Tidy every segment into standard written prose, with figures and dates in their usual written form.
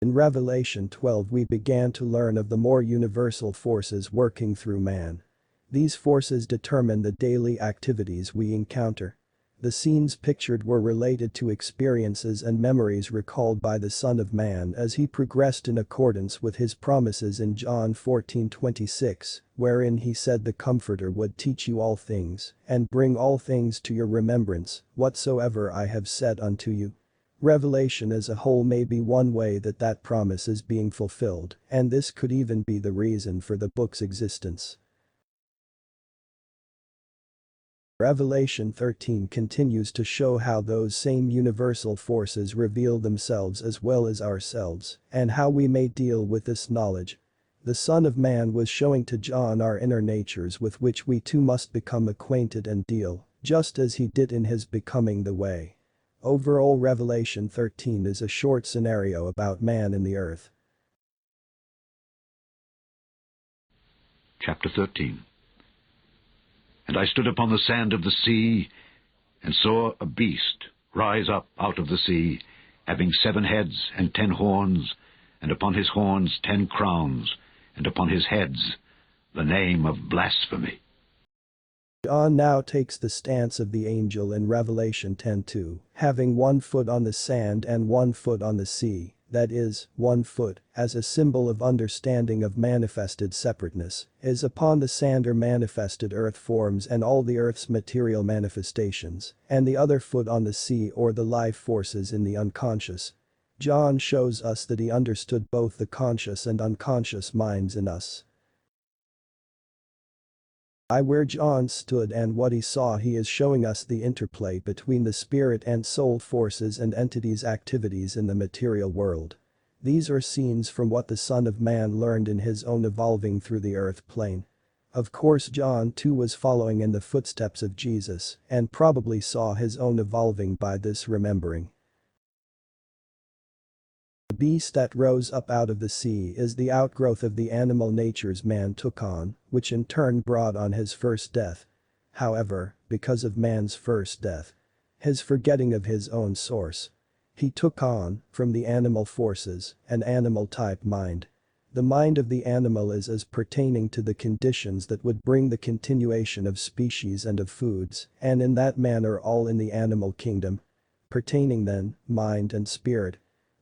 In Revelation 12 we began to learn of the more universal forces working through man. These forces determine the daily activities we encounter. The scenes pictured were related to experiences and memories recalled by the Son of Man as he progressed in accordance with his promises in John 14:26, wherein he said the Comforter would teach you all things and bring all things to your remembrance, whatsoever I have said unto you. Revelation as a whole may be one way that promise is being fulfilled, and this could even be the reason for the book's existence. Revelation 13 continues to show how those same universal forces reveal themselves as well as ourselves, and how we may deal with this knowledge. The Son of Man was showing to John our inner natures with which we too must become acquainted and deal, just as he did in his Becoming the Way. Overall, Revelation 13 is a short scenario about man and the earth. Chapter 13. And I stood upon the sand of the sea, and saw a beast rise up out of the sea, having 7 heads and 10 horns, and upon his horns 10 crowns, and upon his heads the name of blasphemy. John now takes the stance of the angel in Revelation 10:2, having 1 foot on the sand and 1 foot on the sea, that is, 1 foot, as a symbol of understanding of manifested separateness, is upon the sand or manifested earth forms and all the earth's material manifestations, and the other foot on the sea or the life forces in the unconscious. John shows us that he understood both the conscious and unconscious minds in us. Where John stood and what he saw, he is showing us the interplay between the spirit and soul forces and entities' activities in the material world. These are scenes from what the Son of Man learned in his own evolving through the earth plane. Of course, John too was following in the footsteps of Jesus and probably saw his own evolving by this remembering. The beast that rose up out of the sea is the outgrowth of the animal natures man took on, which in turn brought on his first death. However, because of man's first death, his forgetting of his own source, he took on, from the animal forces, an animal-type mind. The mind of the animal is as pertaining to the conditions that would bring the continuation of species and of foods, and in that manner all in the animal kingdom. Pertaining then, mind and spirit.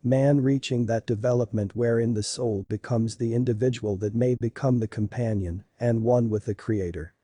Man reaching that development wherein the soul becomes the individual that may become the companion and one with the Creator.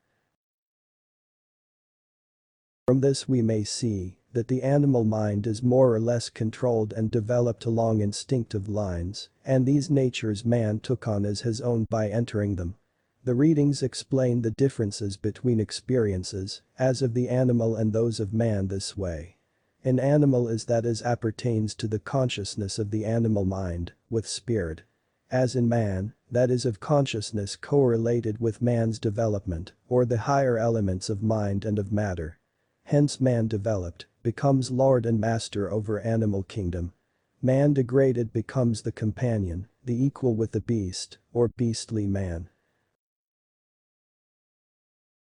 From this we may see that the animal mind is more or less controlled and developed along instinctive lines, and these natures man took on as his own by entering them. The readings explain the differences between experiences, as of the animal and those of man this way. An animal is that as appertains to the consciousness of the animal mind, with spirit. As in man, that is of consciousness correlated with man's development, or the higher elements of mind and of matter. Hence man developed, becomes lord and master over animal kingdom. Man degraded becomes the companion, the equal with the beast, or beastly man.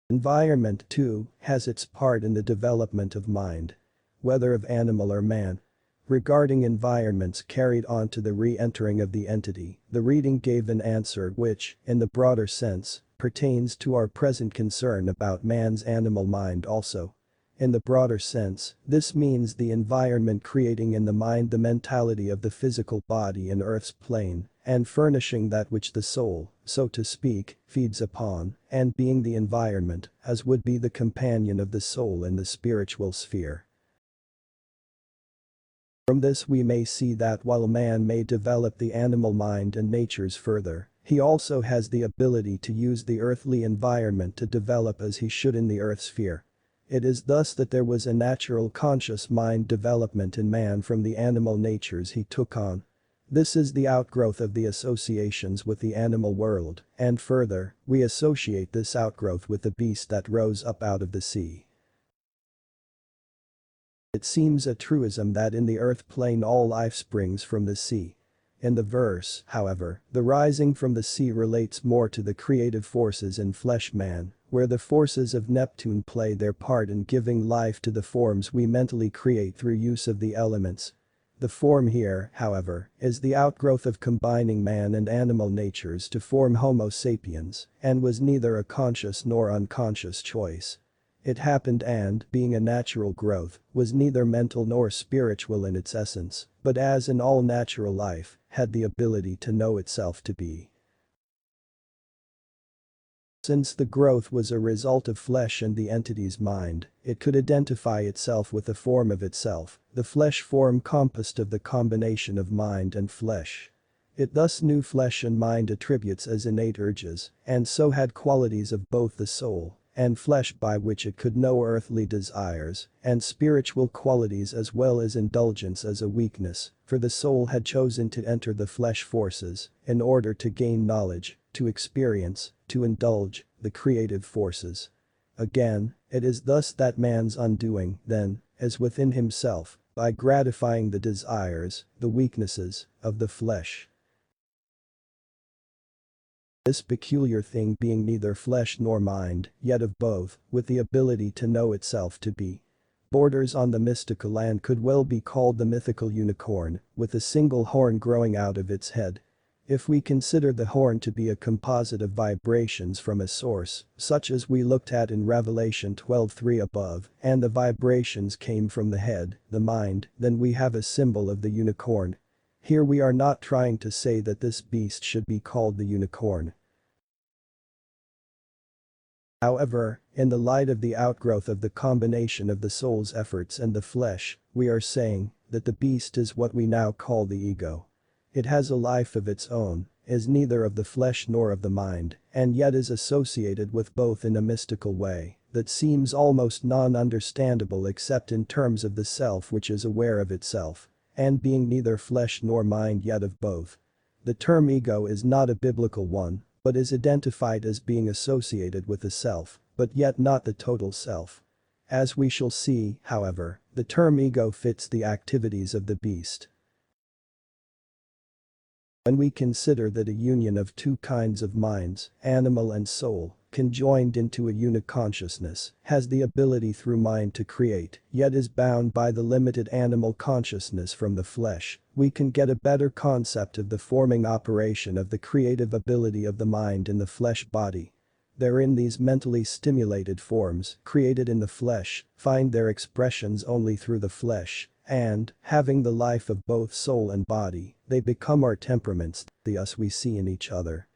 Environment, too, has its part in the development of mind. Whether of animal or man. Regarding environments carried on to the re-entering of the entity, the reading gave an answer which, in the broader sense, pertains to our present concern about man's animal mind also. In the broader sense, this means the environment creating in the mind the mentality of the physical body in Earth's plane, and furnishing that which the soul, so to speak, feeds upon, and being the environment, as would be the companion of the soul in the spiritual sphere. From this we may see that while man may develop the animal mind and natures further, he also has the ability to use the earthly environment to develop as he should in the earth sphere. It is thus that there was a natural conscious mind development in man from the animal natures he took on. This is the outgrowth of the associations with the animal world, and further, we associate this outgrowth with the beast that rose up out of the sea. It seems a truism that in the earth plane all life springs from the sea. In the verse, however, the rising from the sea relates more to the creative forces in flesh man, where the forces of Neptune play their part in giving life to the forms we mentally create through use of the elements. The form here, however, is the outgrowth of combining man and animal natures to form Homo sapiens, and was neither a conscious nor unconscious choice. It happened and, being a natural growth, was neither mental nor spiritual in its essence, but as in all natural life, had the ability to know itself to be. Since the growth was a result of flesh and the entity's mind, it could identify itself with a form of itself, the flesh form composed of the combination of mind and flesh. It thus knew flesh and mind attributes as innate urges, and so had qualities of both the soul and flesh by which it could know earthly desires, and spiritual qualities as well as indulgence as a weakness, for the soul had chosen to enter the flesh forces in order to gain knowledge, to experience, to indulge the creative forces. Again, it is thus that man's undoing, then, is within himself, by gratifying the desires, the weaknesses, of the flesh. This peculiar thing being neither flesh nor mind, yet of both, with the ability to know itself to be. Borders on the mystical land could well be called the mythical unicorn, with a single horn growing out of its head. If we consider the horn to be a composite of vibrations from a source, such as we looked at in Revelation 12:3 above, and the vibrations came from the head, the mind, then we have a symbol of the unicorn. Here we are not trying to say that this beast should be called the unicorn. However, in the light of the outgrowth of the combination of the soul's efforts and the flesh, we are saying that the beast is what we now call the ego. It has a life of its own, is neither of the flesh nor of the mind, and yet is associated with both in a mystical way that seems almost non-understandable except in terms of the self which is aware of itself. And being neither flesh nor mind yet of both. The term ego is not a biblical one, but is identified as being associated with the self, but yet not the total self. As we shall see, however, the term ego fits the activities of the beast. When we consider that a union of two kinds of minds, animal and soul, conjoined into a unit consciousness, has the ability through mind to create, yet is bound by the limited animal consciousness from the flesh, we can get a better concept of the forming operation of the creative ability of the mind in the flesh body. Therein these mentally stimulated forms, created in the flesh, find their expressions only through the flesh, and, having the life of both soul and body, they become our temperaments, the us we see in each other.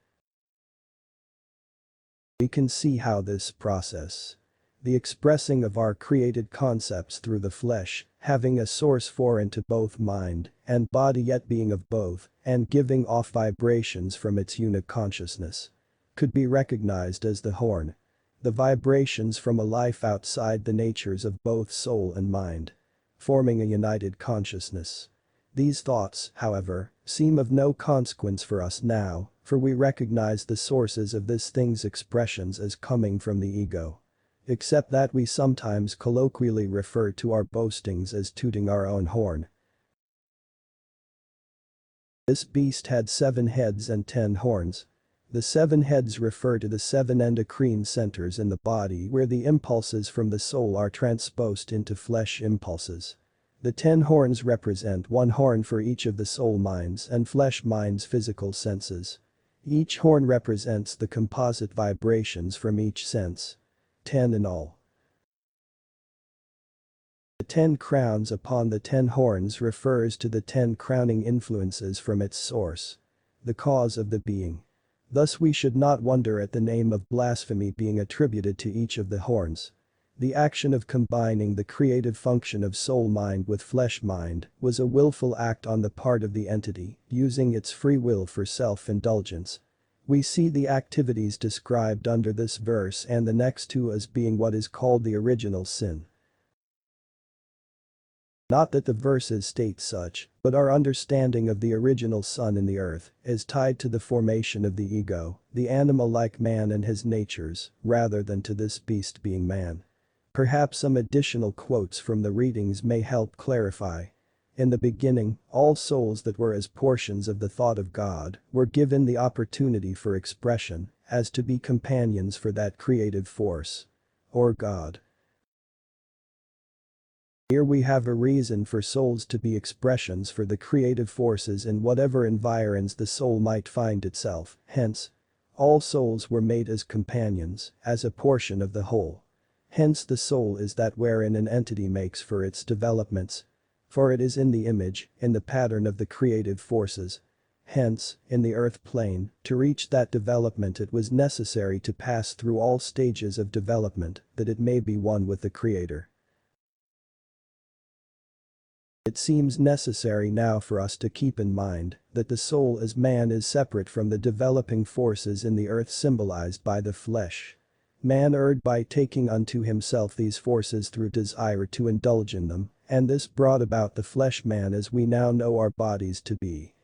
We can see how this process, the expressing of our created concepts through the flesh, having a source foreign to both mind and body yet being of both, and giving off vibrations from its unit consciousness, could be recognized as the horn. The vibrations from a life outside the natures of both soul and mind, forming a united consciousness. These thoughts, however, seem of no consequence for us now, for we recognize the sources of this thing's expressions as coming from the ego. Except that we sometimes colloquially refer to our boastings as tooting our own horn. This beast had 7 heads and 10 horns. The 7 heads refer to the 7 endocrine centers in the body where the impulses from the soul are transposed into flesh impulses. The 10 horns represent 1 horn for each of the soul minds and flesh minds' physical senses. Each horn represents the composite vibrations from each sense. 10 in all. The 10 crowns upon the 10 horns refers to the 10 crowning influences from its source, the cause of the being. Thus we should not wonder at the name of blasphemy being attributed to each of the horns. The action of combining the creative function of soul mind with flesh mind was a willful act on the part of the entity, using its free will for self-indulgence. We see the activities described under this verse and the next 2 as being what is called the original sin. Not that the verses state such, but our understanding of the original sun in the earth is tied to the formation of the ego, the animal-like man and his natures, rather than to this beast being man. Perhaps some additional quotes from the readings may help clarify. In the beginning, all souls that were as portions of the thought of God were given the opportunity for expression, as to be companions for that creative force, or God. Here we have a reason for souls to be expressions for the creative forces in whatever environs the soul might find itself, hence, all souls were made as companions, as a portion of the whole. Hence the soul is that wherein an entity makes for its developments. For it is in the image, in the pattern of the creative forces. Hence, in the earth plane, to reach that development it was necessary to pass through all stages of development, that it may be one with the Creator. It seems necessary now for us to keep in mind that the soul as man is separate from the developing forces in the earth symbolized by the flesh. Man erred by taking unto himself these forces through desire to indulge in them, and this brought about the flesh man as we now know our bodies to be.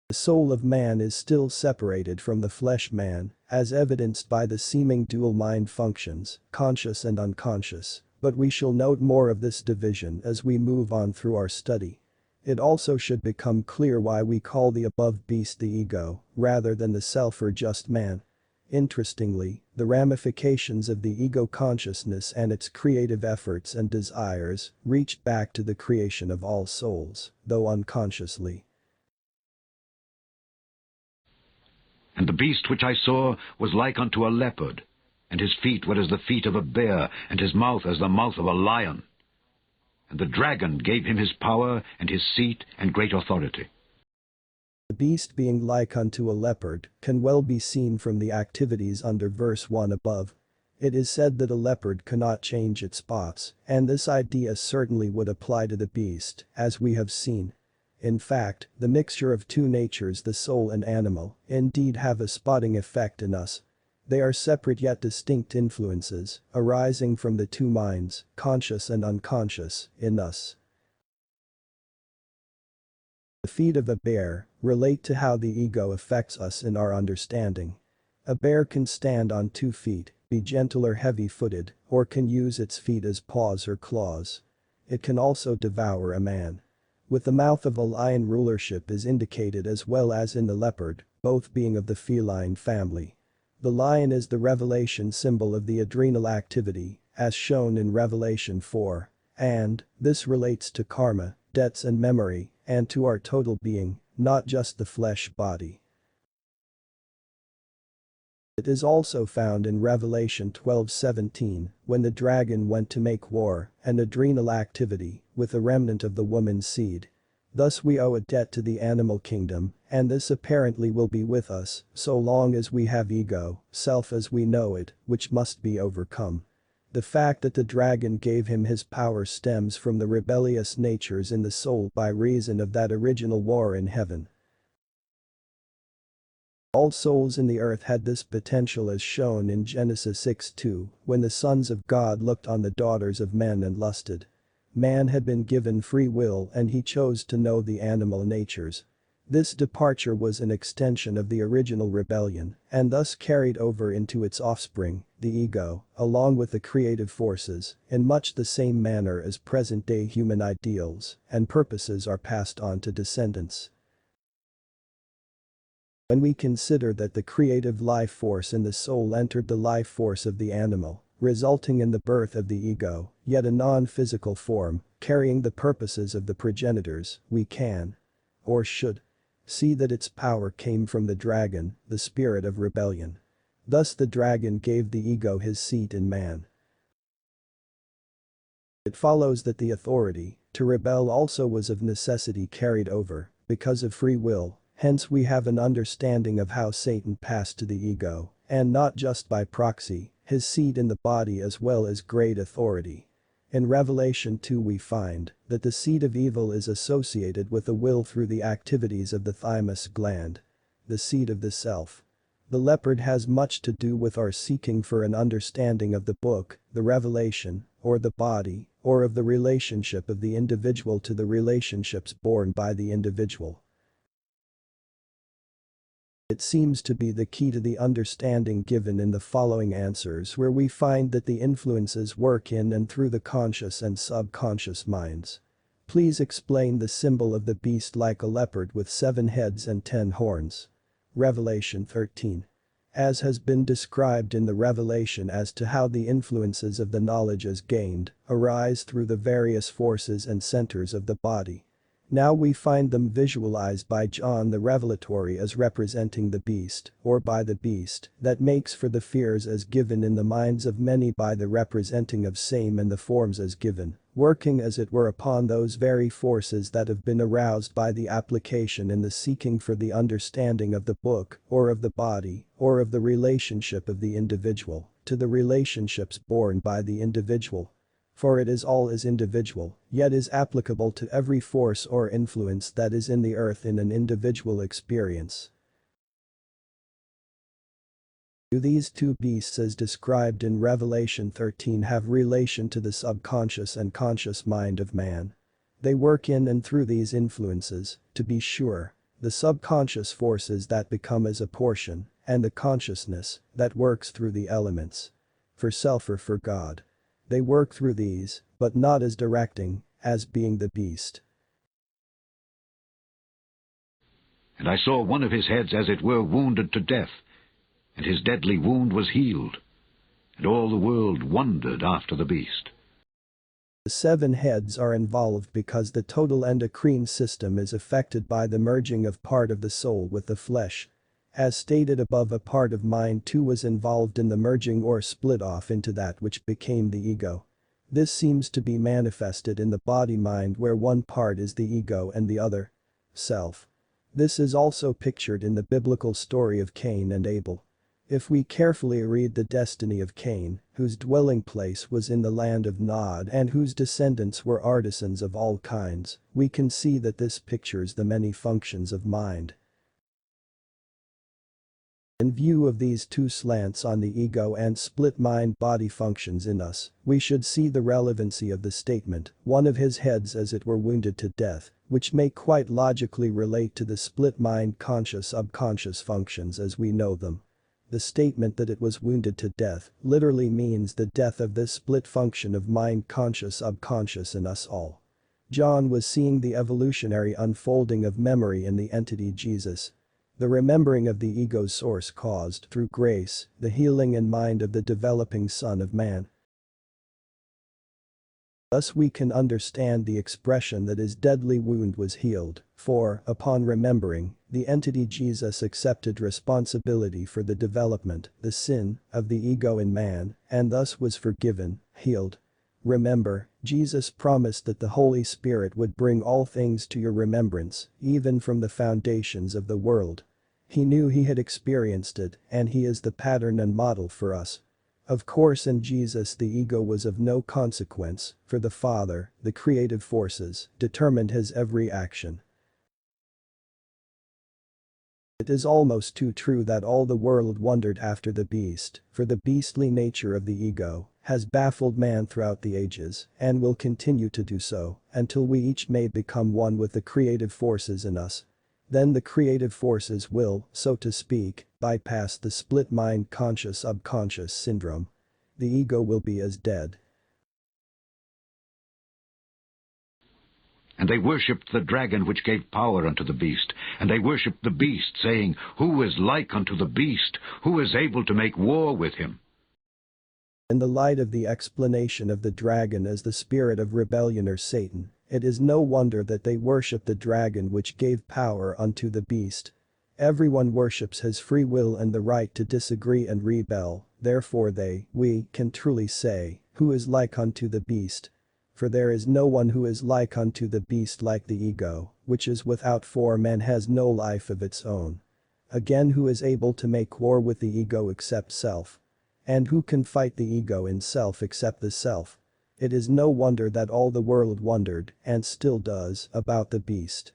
The soul of man is still separated from the flesh man, as evidenced by the seeming dual mind functions, conscious and unconscious, but we shall note more of this division as we move on through our study. It also should become clear why we call the above beast the ego, rather than the self or just man. Interestingly, the ramifications of the ego consciousness and its creative efforts and desires reached back to the creation of all souls, though unconsciously. And the beast which I saw was like unto a leopard, and his feet were as the feet of a bear, and his mouth as the mouth of a lion. And the dragon gave him his power, and his seat, and great authority. The beast being like unto a leopard can well be seen from the activities under verse 1 above. It is said that a leopard cannot change its spots, and this idea certainly would apply to the beast, as we have seen. In fact, the mixture of two natures, the soul and animal, indeed have a spotting effect in us. They are separate yet distinct influences, arising from the two minds, conscious and unconscious, in us. The feet of a bear relate to how the ego affects us in our understanding. A bear can stand on 2 feet, be gentle or heavy-footed, or can use its feet as paws or claws. It can also devour a man. With the mouth of a lion, rulership is indicated as well as in the leopard, both being of the feline family. The lion is the revelation symbol of the adrenal activity, as shown in Revelation 4, and this relates to karma, debts and memory, and to our total being, not just the flesh body. It is also found in Revelation 12:17, when the dragon went to make war, an adrenal activity, with a remnant of the woman's seed. Thus we owe a debt to the animal kingdom, and this apparently will be with us, so long as we have ego, self as we know it, which must be overcome. The fact that the dragon gave him his power stems from the rebellious natures in the soul by reason of that original war in heaven. All souls in the earth had this potential as shown in Genesis 6:2, when the sons of God looked on the daughters of men and lusted. Man had been given free will and he chose to know the animal natures. This departure was an extension of the original rebellion and thus carried over into its offspring, the ego, along with the creative forces, in much the same manner as present-day human ideals and purposes are passed on to descendants. When we consider that the creative life force in the soul entered the life force of the animal, resulting in the birth of the ego, yet a non-physical form, carrying the purposes of the progenitors, we can, or should, see that its power came from the dragon, the spirit of rebellion. Thus the dragon gave the ego his seat in man. It follows that the authority to rebel also was of necessity carried over, because of free will. Hence we have an understanding of how Satan passed to the ego, and not just by proxy, his seat in the body as well as great authority. In Revelation 2 we find that the seed of evil is associated with the will through the activities of the thymus gland, the seed of the self. The leopard has much to do with our seeking for an understanding of the book, the revelation, or the body, or of the relationship of the individual to the relationships borne by the individual. It seems to be the key to the understanding given in the following answers where we find that the influences work in and through the conscious and subconscious minds. Please explain the symbol of the beast like a leopard with 7 heads and 10 horns. Revelation 13. as has been described in the revelation as to how the influences of the knowledge as gained arise through the various forces and centers of the body. Now we find them visualized by John the Revelatory as representing the beast, or by the beast, that makes for the fears as given in the minds of many by the representing of same and the forms as given, working as it were upon those very forces that have been aroused by the application in the seeking for the understanding of the book, or of the body, or of the relationship of the individual, to the relationships borne by the individual. For it is all as individual, yet is applicable to every force or influence that is in the earth in an individual experience. Do these two beasts as described in Revelation 13 have relation to the subconscious and conscious mind of man? They work in and through these influences, to be sure, the subconscious forces that become as a portion, and the consciousness that works through the elements. For self or for God. They work through these, but not as directing, as being the beast. And I saw one of his heads as it were wounded to death, and his deadly wound was healed, and all the world wondered after the beast. The 7 heads are involved because the total endocrine system is affected by the merging of part of the soul with the flesh. As stated above, a part of mind too was involved in the merging or split off into that which became the ego. This seems to be manifested in the body-mind where one part is the ego and the other, self. This is also pictured in the biblical story of Cain and Abel. If we carefully read the destiny of Cain, whose dwelling place was in the land of Nod and whose descendants were artisans of all kinds, we can see that this pictures the many functions of mind. In view of these two slants on the ego and split mind-body functions in us, we should see the relevancy of the statement, one of his heads as it were wounded to death, which may quite logically relate to the split mind conscious-subconscious functions as we know them. The statement that it was wounded to death literally means the death of this split function of mind conscious-subconscious in us all. John was seeing the evolutionary unfolding of memory in the entity Jesus. The remembering of the ego's source caused, through grace, the healing in mind of the developing Son of Man. Thus we can understand the expression that his deadly wound was healed, for, upon remembering, the entity Jesus accepted responsibility for the development, the sin, of the ego in man, and thus was forgiven, healed. Remember, Jesus promised that the Holy Spirit would bring all things to your remembrance, even from the foundations of the world. He knew he had experienced it, and he is the pattern and model for us. Of course, in Jesus the ego was of no consequence, for the Father, the creative forces, determined his every action. It is almost too true that all the world wondered after the beast, for the beastly nature of the ego has baffled man throughout the ages and will continue to do so until we each may become one with the creative forces in us. Then the creative forces will, so to speak, bypass the split mind conscious-subconscious syndrome. The ego will be as dead. And they worshipped the dragon which gave power unto the beast, and they worshipped the beast, saying, Who is like unto the beast? Who is able to make war with him? In the light of the explanation of the dragon as the spirit of rebellion or Satan, it is no wonder that they worship the dragon which gave power unto the beast. Everyone worships his free will and the right to disagree and rebel, therefore we can truly say, who is like unto the beast? For there is no one who is like unto the beast like the ego, which is without form and has no life of its own. Again, who is able to make war with the ego except self? And who can fight the ego in self except the self? It is no wonder that all the world wondered, and still does, about the beast.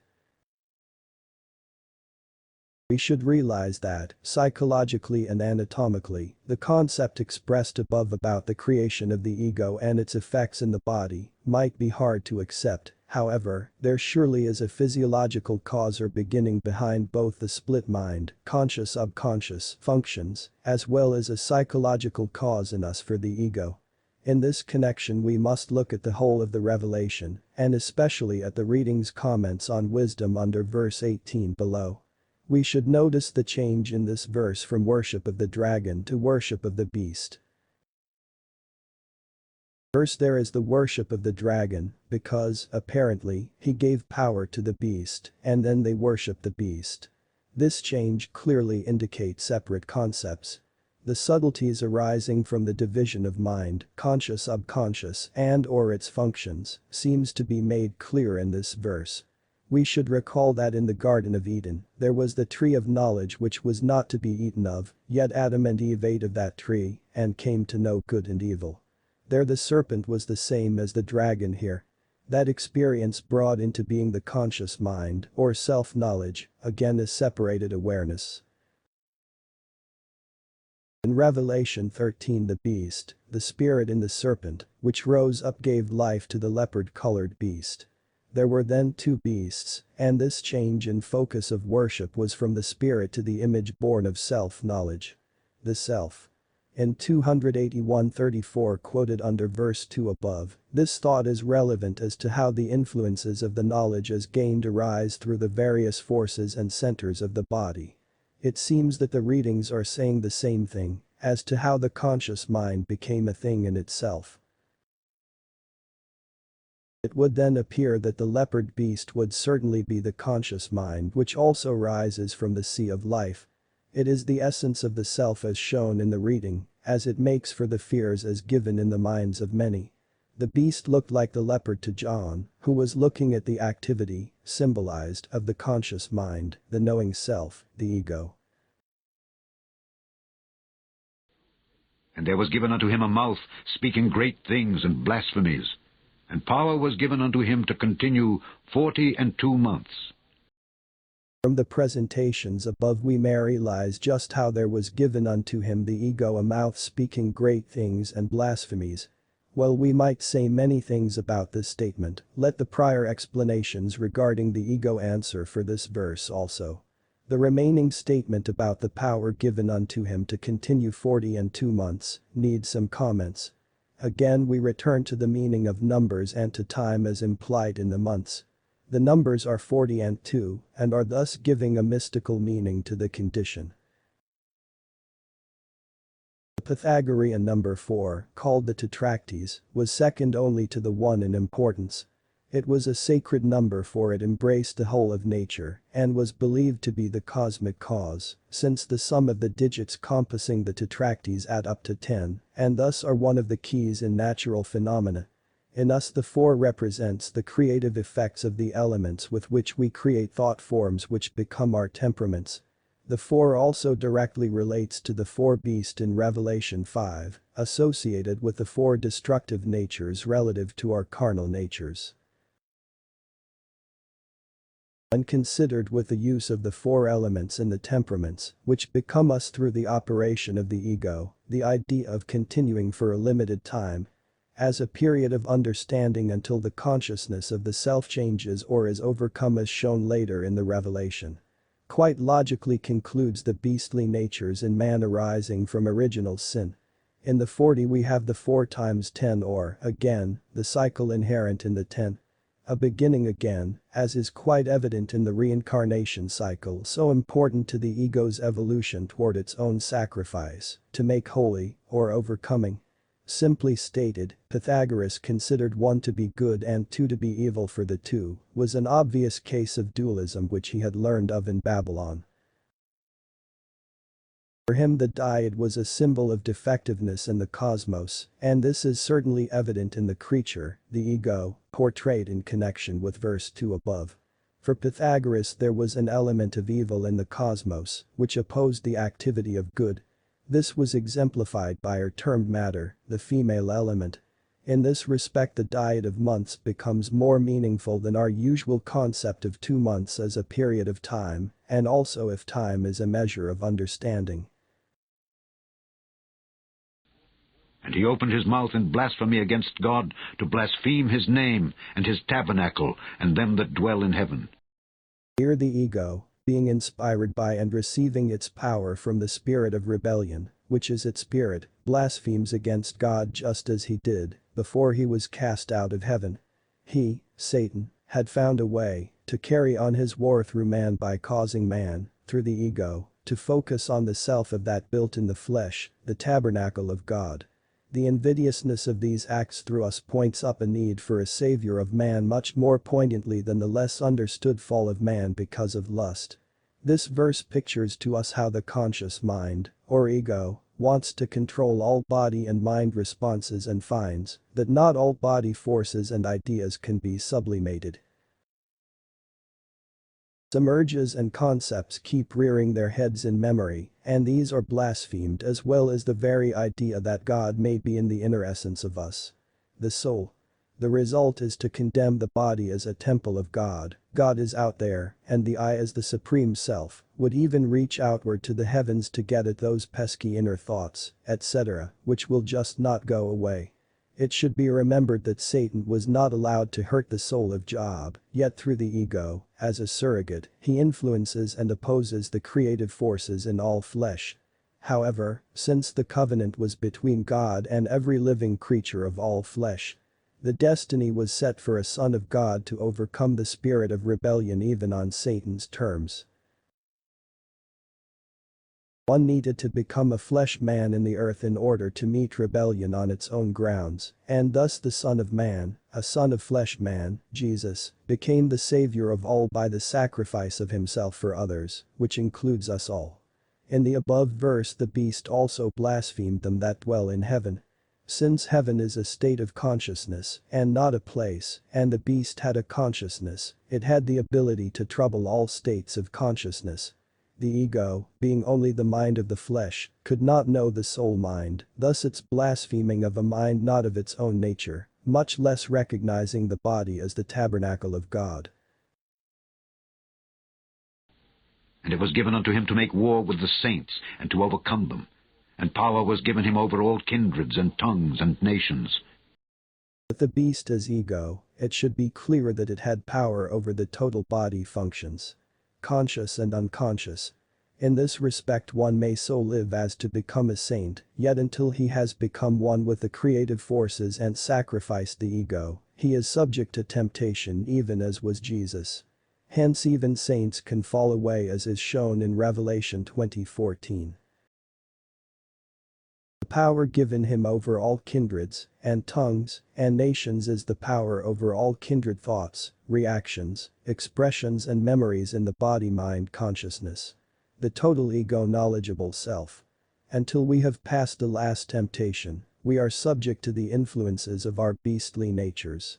We should realize that, psychologically and anatomically, the concept expressed above about the creation of the ego and its effects in the body might be hard to accept. However, there surely is a physiological cause or beginning behind both the split mind, conscious-subconscious functions, as well as a psychological cause in us for the ego. In this connection we must look at the whole of the revelation, and especially at the reading's comments on wisdom under verse 18 below. We should notice the change in this verse from worship of the dragon to worship of the beast. First there is the worship of the dragon, because, apparently, he gave power to the beast, and then they worship the beast. This change clearly indicates separate concepts. The subtleties arising from the division of mind, conscious-subconscious, and/or its functions, seems to be made clear in this verse. We should recall that in the Garden of Eden, there was the tree of knowledge which was not to be eaten of, yet Adam and Eve ate of that tree, and came to know good and evil. There the serpent was the same as the dragon here. That experience brought into being the conscious mind, or self-knowledge, again is separated awareness. In Revelation 13 the beast, the spirit in the serpent, which rose up gave life to the leopard-colored beast. There were then two beasts, and this change in focus of worship was from the spirit to the image born of self-knowledge. The self. In 281:34 quoted under verse 2 above, this thought is relevant as to how the influences of the knowledge as gained arise through the various forces and centers of the body. It seems that the readings are saying the same thing, as to how the conscious mind became a thing in itself. It would then appear that the leopard beast would certainly be the conscious mind which also rises from the sea of life. It is the essence of the self as shown in the reading, as it makes for the fears as given in the minds of many. The beast looked like the leopard to John, who was looking at the activity, symbolized, of the conscious mind, the knowing self, the ego. And there was given unto him a mouth speaking great things and blasphemies, and power was given unto him to continue 42 months. From the presentations above we may realize just how there was given unto him the ego a mouth speaking great things and blasphemies. While we might say many things about this statement, let the prior explanations regarding the ego answer for this verse also. The remaining statement about the power given unto him to continue 42 months needs some comments. Again we return to the meaning of numbers and to time as implied in the months. The numbers are 40 and 2, and are thus giving a mystical meaning to the condition. The Pythagorean number 4, called the Tetractes, was second only to the 1 in importance. It was a sacred number for it embraced the whole of nature, and was believed to be the cosmic cause, since the sum of the digits compassing the Tetractes add up to 10, and thus are one of the keys in natural phenomena. In us the 4 represents the creative effects of the elements with which we create thought forms which become our temperaments. The 4 also directly relates to the 4 beast in Revelation 5, associated with the 4 destructive natures relative to our carnal natures. When considered with the use of the 4 elements in the temperaments, which become us through the operation of the ego, the idea of continuing for a limited time, as a period of understanding until the consciousness of the self changes or is overcome as shown later in the revelation, quite logically concludes the beastly natures in man arising from original sin. In the 40 we have the 4 times 10 or, again, the cycle inherent in the 10. A beginning again, as is quite evident in the reincarnation cycle so important to the ego's evolution toward its own sacrifice, to make holy, or overcoming. Simply stated, Pythagoras considered 1 to be good and 2 to be evil for the 2, was an obvious case of dualism which he had learned of in Babylon. For him the dyad was a symbol of defectiveness in the cosmos, and this is certainly evident in the creature, the ego, portrayed in connection with verse 2 above. For Pythagoras there was an element of evil in the cosmos, which opposed the activity of good. This was exemplified by her termed matter, the female element. In this respect the dyad of months becomes more meaningful than our usual concept of 2 months as a period of time, and also if time is a measure of understanding. And he opened his mouth in blasphemy against God, to blaspheme his name, and his tabernacle, and them that dwell in heaven. Here the ego, being inspired by and receiving its power from the spirit of rebellion, which is its spirit, blasphemes against God just as he did before he was cast out of heaven. He, Satan, had found a way to carry on his war through man by causing man, through the ego, to focus on the self of that built in the flesh, the tabernacle of God. The invidiousness of these acts through us points up a need for a savior of man much more poignantly than the less understood fall of man because of lust. This verse pictures to us how the conscious mind, or ego, wants to control all body and mind responses and finds that not all body forces and ideas can be sublimated. Some urges and concepts keep rearing their heads in memory, and these are blasphemed as well as the very idea that God may be in the inner essence of us. The soul. The result is to condemn the body as a temple of God. God is out there, and the I as the supreme self, would even reach outward to the heavens to get at those pesky inner thoughts, etc., which will just not go away. It should be remembered that Satan was not allowed to hurt the soul of Job, yet through the ego, as a surrogate, he influences and opposes the creative forces in all flesh. However, since the covenant was between God and every living creature of all flesh, the destiny was set for a son of God to overcome the spirit of rebellion even on Satan's terms. One needed to become a flesh man in the earth in order to meet rebellion on its own grounds, and thus the Son of Man, a son of flesh man, Jesus, became the savior of all by the sacrifice of himself for others, which includes us all. In the above verse the beast also blasphemed them that dwell in heaven. Since heaven is a state of consciousness and not a place, and the beast had a consciousness, it had the ability to trouble all states of consciousness. The ego, being only the mind of the flesh, could not know the soul mind, thus its blaspheming of a mind not of its own nature, much less recognizing the body as the tabernacle of God. And it was given unto him to make war with the saints, and to overcome them. And power was given him over all kindreds and tongues and nations. With the beast as ego, it should be clear that it had power over the total body functions. Conscious and unconscious. In this respect one may so live as to become a saint, yet until he has become one with the creative forces and sacrificed the ego, he is subject to temptation even as was Jesus. Hence even saints can fall away as is shown in Revelation 20:14. The power given him over all kindreds, and tongues, and nations is the power over all kindred thoughts, reactions, expressions and memories in the body-mind consciousness. The total ego knowledgeable self. Until we have passed the last temptation, we are subject to the influences of our beastly natures.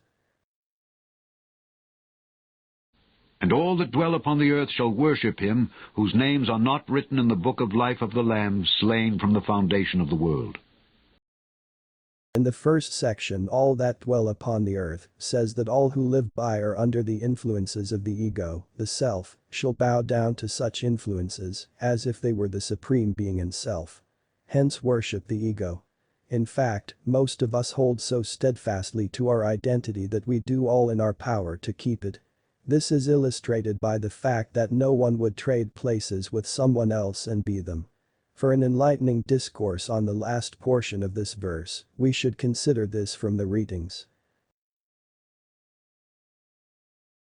And all that dwell upon the earth shall worship him, whose names are not written in the book of life of the Lamb slain from the foundation of the world. In the first section all that dwell upon the earth says that all who live by or under the influences of the ego, the self, shall bow down to such influences as if they were the supreme being in self. Hence worship the ego. In fact, most of us hold so steadfastly to our identity that we do all in our power to keep it. This is illustrated by the fact that no one would trade places with someone else and be them. For an enlightening discourse on the last portion of this verse, we should consider this from the readings.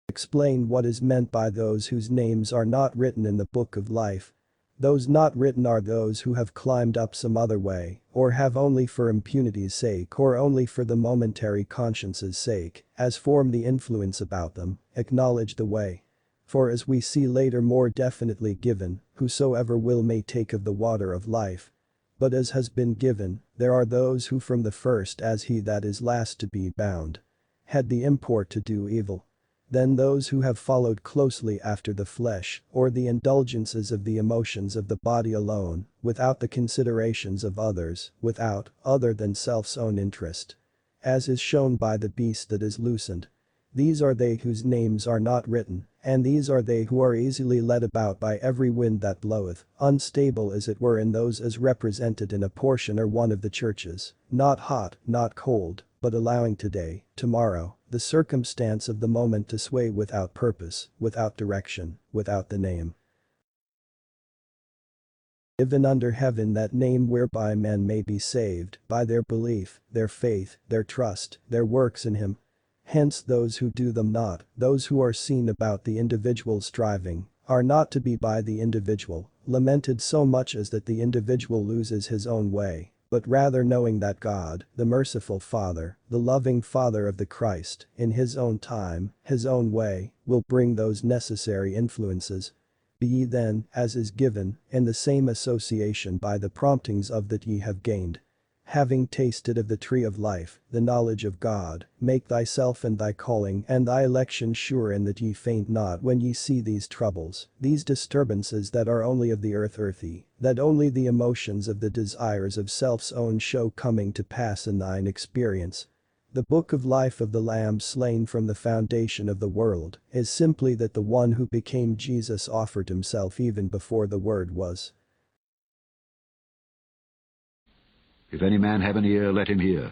Explain what is meant by those whose names are not written in the book of life. Those not written are those who have climbed up some other way, or have only for impunity's sake or only for the momentary conscience's sake, as form the influence about them, acknowledge the way. For as we see later more definitely given, whosoever will may take of the water of life. But as has been given, there are those who from the first as he that is last to be bound, had the import to do evil. Then those who have followed closely after the flesh, or the indulgences of the emotions of the body alone, without the considerations of others, without, other than self's own interest. As is shown by the beast that is loosened. These are they whose names are not written, and these are they who are easily led about by every wind that bloweth, unstable as it were in those as represented in a portion or one of the churches, not hot, not cold, but allowing today, tomorrow, the circumstance of the moment to sway without purpose, without direction, without the name given under heaven, that name whereby men may be saved, by their belief, their faith, their trust, their works in him. Hence those who do them not, those who are seen about the individual striving, are not to be by the individual, lamented so much as that the individual loses his own way, but rather knowing that God, the merciful Father, the loving Father of the Christ, in his own time, his own way, will bring those necessary influences. Be ye then, as is given, in the same association by the promptings of that ye have gained. Having tasted of the tree of life, the knowledge of God, make thyself and thy calling and thy election sure in that ye faint not when ye see these troubles, these disturbances that are only of the earth earthy, that only the emotions of the desires of self's own show coming to pass in thine experience. The book of life of the Lamb slain from the foundation of the world is simply that the one who became Jesus offered himself even before the word was. If any man have an ear, let him hear.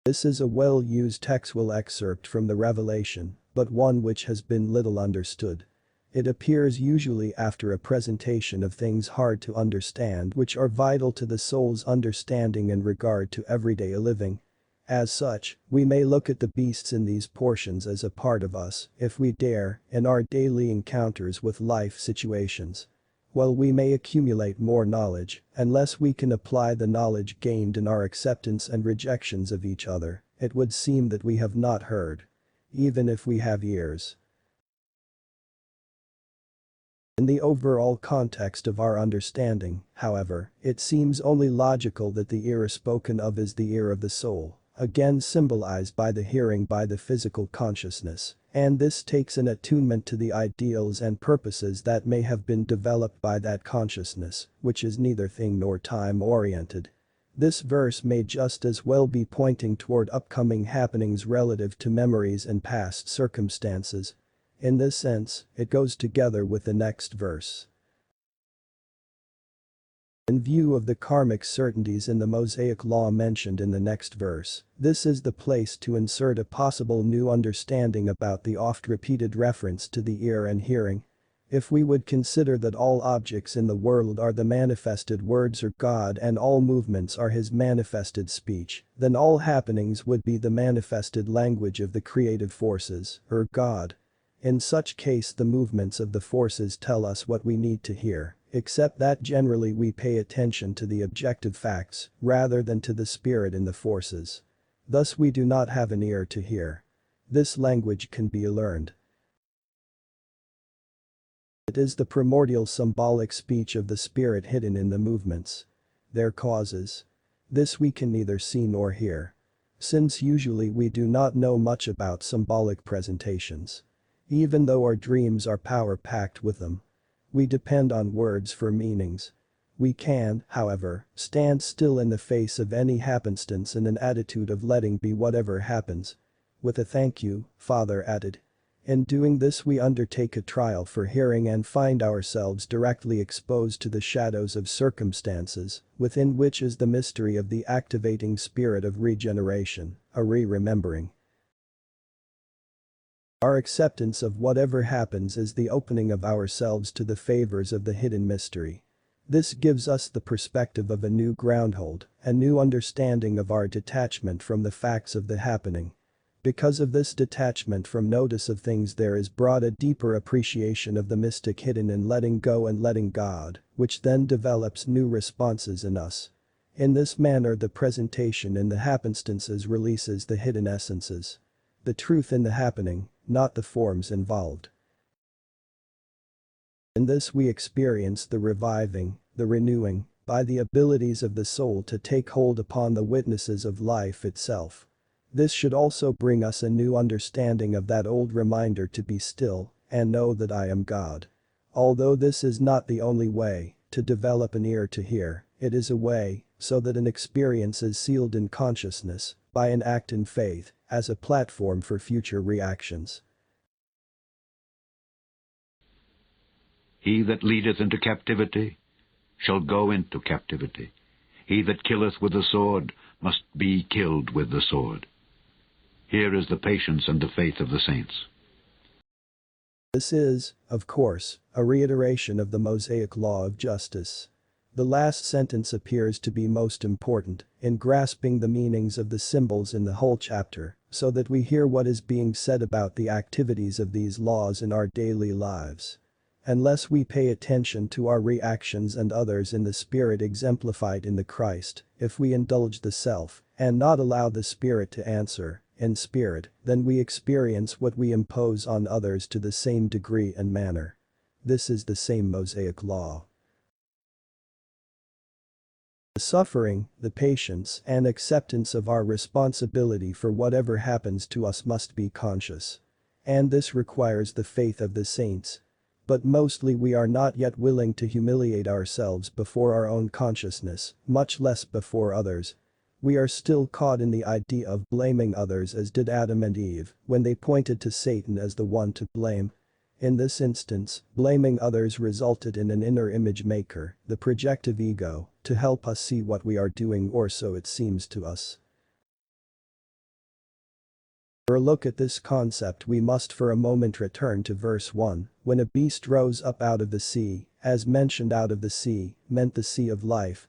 This is a well-used textual excerpt from the Revelation, but one which has been little understood. It appears usually after a presentation of things hard to understand which are vital to the soul's understanding in regard to everyday living. As such, we may look at the beasts in these portions as a part of us, if we dare, in our daily encounters with life situations. While we may accumulate more knowledge, unless we can apply the knowledge gained in our acceptance and rejections of each other, it would seem that we have not heard. Even if we have ears. In the overall context of our understanding, however, it seems only logical that the ear spoken of is the ear of the soul, again symbolized by the hearing by the physical consciousness, and this takes an attunement to the ideals and purposes that may have been developed by that consciousness, which is neither thing nor time-oriented. This verse may just as well be pointing toward upcoming happenings relative to memories and past circumstances. In this sense, it goes together with the next verse. In view of the karmic certainties in the Mosaic law mentioned in the next verse, this is the place to insert a possible new understanding about the oft-repeated reference to the ear and hearing. If we would consider that all objects in the world are the manifested words of God and all movements are his manifested speech, then all happenings would be the manifested language of the creative forces, or God. In such case the movements of the forces tell us what we need to hear, except that generally we pay attention to the objective facts rather than to the spirit in the forces. Thus we do not have an ear to hear. This language can be learned. It is the primordial symbolic speech of the spirit hidden in the movements. Their causes. This we can neither see nor hear. Since usually we do not know much about symbolic presentations. Even though our dreams are power-packed with them. We depend on words for meanings. We can, however, stand still in the face of any happenstance in an attitude of letting be whatever happens. With a thank you, Father added. In doing this we undertake a trial for hearing and find ourselves directly exposed to the shadows of circumstances, within which is the mystery of the activating spirit of regeneration, a re-remembering. Our acceptance of whatever happens is the opening of ourselves to the favors of the hidden mystery. This gives us the perspective of a new groundhold, a new understanding of our detachment from the facts of the happening. Because of this detachment from notice of things there is brought a deeper appreciation of the mystic hidden in letting go and letting God, which then develops new responses in us. In this manner the presentation in the happenstances releases the hidden essences. The truth in the happening, not the forms involved. In this we experience the reviving, the renewing, by the abilities of the soul to take hold upon the witnesses of life itself. This should also bring us a new understanding of that old reminder to be still and know that I am God. Although this is not the only way to develop an ear to hear, it is a way so that an experience is sealed in consciousness by an act in faith as a platform for future reactions. He that leadeth into captivity shall go into captivity. He that killeth with the sword must be killed with the sword. Here is the patience and the faith of the saints. This is, of course, a reiteration of the Mosaic law of justice. The last sentence appears to be most important in grasping the meanings of the symbols in the whole chapter, so that we hear what is being said about the activities of these laws in our daily lives. Unless we pay attention to our reactions and others in the spirit exemplified in the Christ, if we indulge the self and not allow the spirit to answer in spirit, then we experience what we impose on others to the same degree and manner. This is the same Mosaic law. The suffering, the patience and acceptance of our responsibility for whatever happens to us must be conscious. And this requires the faith of the saints. But mostly we are not yet willing to humiliate ourselves before our own consciousness, much less before others. We are still caught in the idea of blaming others as did Adam and Eve when they pointed to Satan as the one to blame. In this instance, blaming others resulted in an inner image maker, the projective ego, to help us see what we are doing, or so it seems to us. For a look at this concept we must for a moment return to verse 1, when a beast rose up out of the sea, as mentioned out of the sea, meant the sea of life.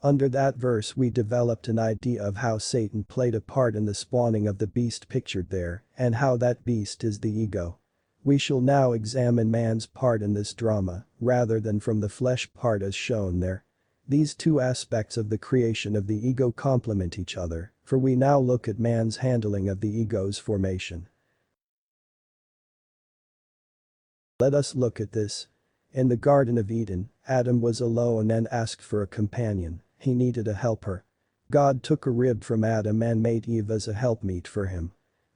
Under that verse we developed an idea of how Satan played a part in the spawning of the beast pictured there, and how that beast is the ego. We shall now examine man's part in this drama, rather than from the flesh part as shown there. These two aspects of the creation of the ego complement each other, for we now look at man's handling of the ego's formation. Let us look at this. In the Garden of Eden, Adam was alone and asked for a companion, he needed a helper. God took a rib from Adam and made Eve as a helpmeet for him.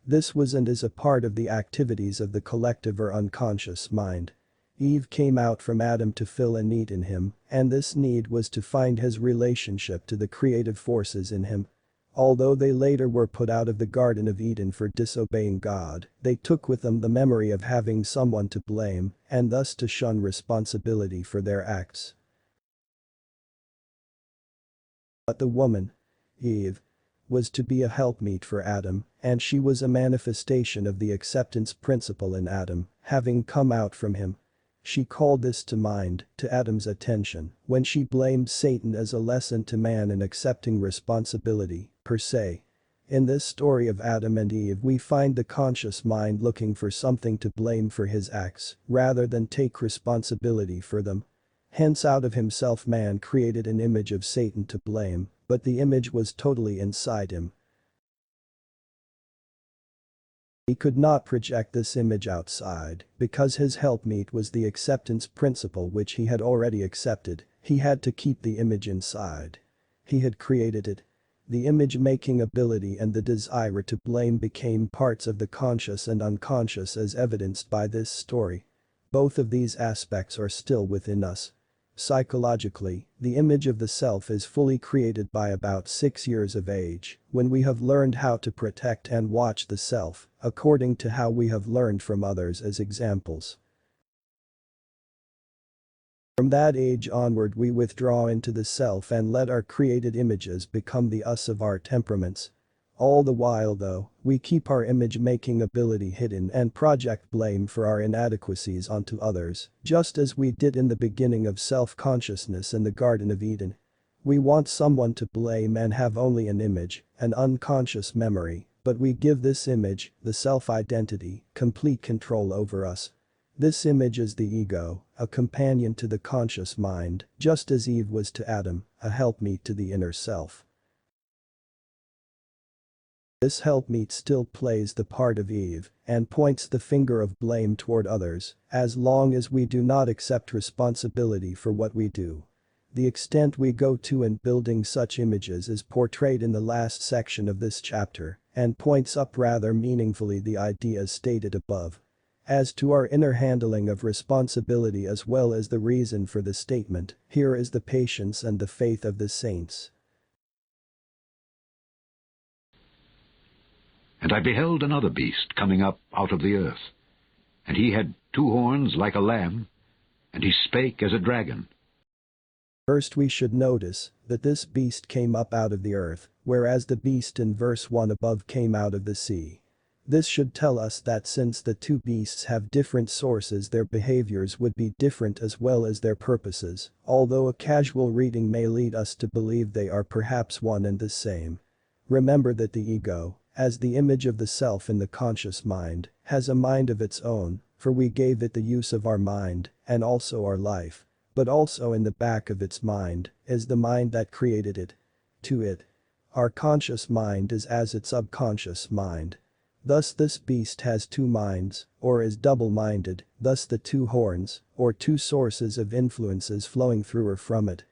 This was and is a part of the activities of the collective or unconscious mind. Eve came out from Adam to fill a need in him, and this need was to find his relationship to the creative forces in him. Although they later were put out of the Garden of Eden for disobeying God, they took with them the memory of having someone to blame, and thus to shun responsibility for their acts. But the woman, Eve, was to be a helpmeet for Adam, and she was a manifestation of the acceptance principle in Adam, having come out from him. She called this to mind, to Adam's attention, when she blamed Satan as a lesson to man in accepting responsibility, per se. In this story of Adam and Eve we find the conscious mind looking for something to blame for his acts, rather than take responsibility for them. Hence out of himself man created an image of Satan to blame, but the image was totally inside him. He could not project this image outside, because his helpmeet was the acceptance principle which he had already accepted, he had to keep the image inside. He had created it. The image-making ability and the desire to blame became parts of the conscious and unconscious as evidenced by this story. Both of these aspects are still within us. Psychologically, the image of the self is fully created by about 6 years of age, when we have learned how to protect and watch the self, according to how we have learned from others as examples. From that age onward we withdraw into the self and let our created images become the us of our temperaments. All the while though, we keep our image-making ability hidden and project blame for our inadequacies onto others, just as we did in the beginning of self-consciousness in the Garden of Eden. We want someone to blame and have only an image, an unconscious memory, but we give this image, the self-identity, complete control over us. This image is the ego, a companion to the conscious mind, just as Eve was to Adam, a helpmeet to the inner self. This helpmeet still plays the part of Eve and points the finger of blame toward others, as long as we do not accept responsibility for what we do. The extent we go to in building such images is portrayed in the last section of this chapter and points up rather meaningfully the ideas stated above. As to our inner handling of responsibility as well as the reason for the statement, here is the patience and the faith of the saints. And I beheld another beast coming up out of the earth. And he had 2 horns like a lamb, and he spake as a dragon. First we should notice that this beast came up out of the earth, whereas the beast in verse 1 above came out of the sea. This should tell us that since the 2 beasts have different sources their behaviors would be different as well as their purposes, although a casual reading may lead us to believe they are perhaps one and the same. Remember that the ego, as the image of the self in the conscious mind, has a mind of its own, for we gave it the use of our mind, and also our life. But also in the back of its mind is the mind that created it. To it, our conscious mind is as its subconscious mind. Thus this beast has two minds, or is double-minded, thus the two horns, or two sources of influences flowing through or from it.